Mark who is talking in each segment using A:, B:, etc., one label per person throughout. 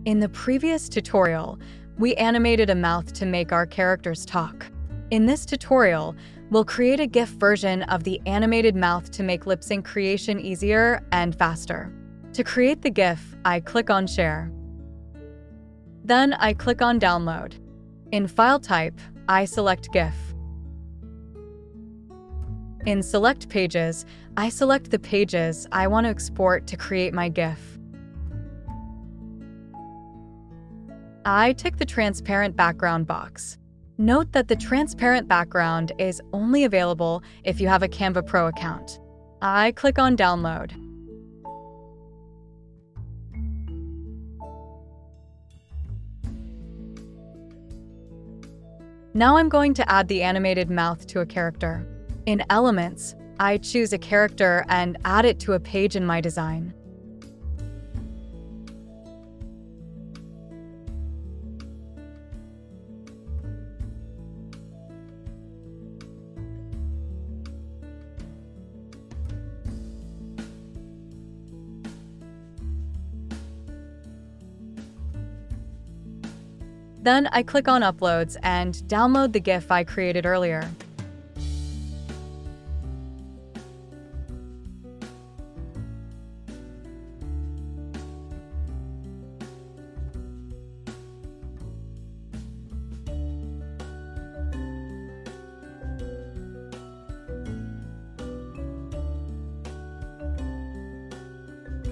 A: In the previous tutorial, we animated a mouth to make our characters talk. In this tutorial, we'll create a GIF version of the animated mouth to make lip sync creation easier and faster. To create the GIF, I click on Share. Then I click on Download. In File Type, I select GIF. In Select Pages, I select the pages I want to export to create my GIF. I tick the transparent background box. Note that the transparent background is only available if you have a Canva Pro account. I click on Download. Now I'm going to add the animated mouth to a character. In Elements, I choose a character and add it to a page in my design. Then I click on Uploads and download the GIF I created earlier.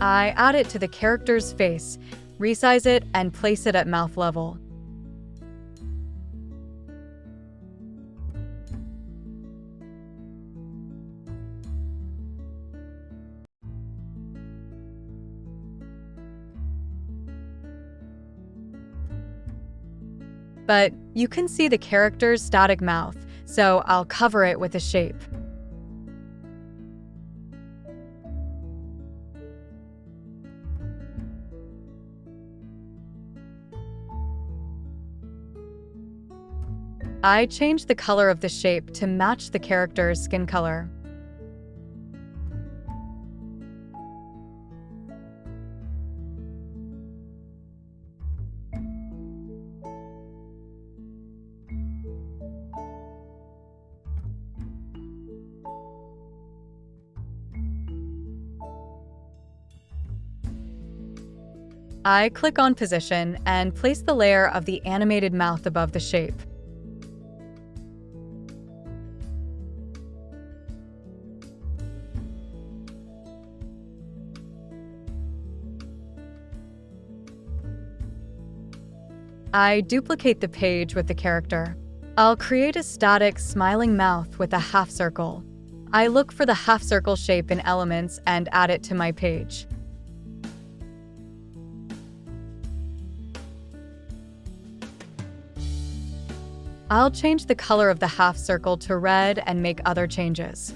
A: I add it to the character's face, resize it, and place it at mouth level. But you can see the character's static mouth, so I'll cover it with a shape. I change the color of the shape to match the character's skin color. I click on Position and place the layer of the animated mouth above the shape. I duplicate the page with the character. I'll create a static smiling mouth with a half circle. I look for the half circle shape in Elements and add it to my page. I'll change the color of the half circle to red and make other changes.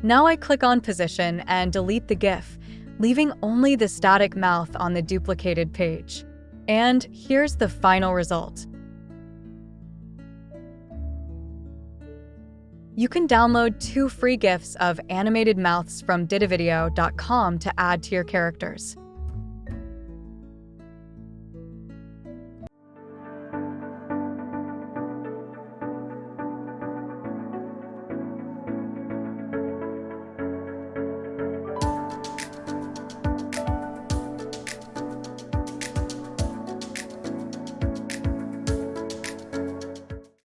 A: Now I click on Position and delete the GIF, leaving only the static mouth on the duplicated page. And here's the final result. You can download 2 free GIFs of animated mouths from didavideo.com to add to your characters.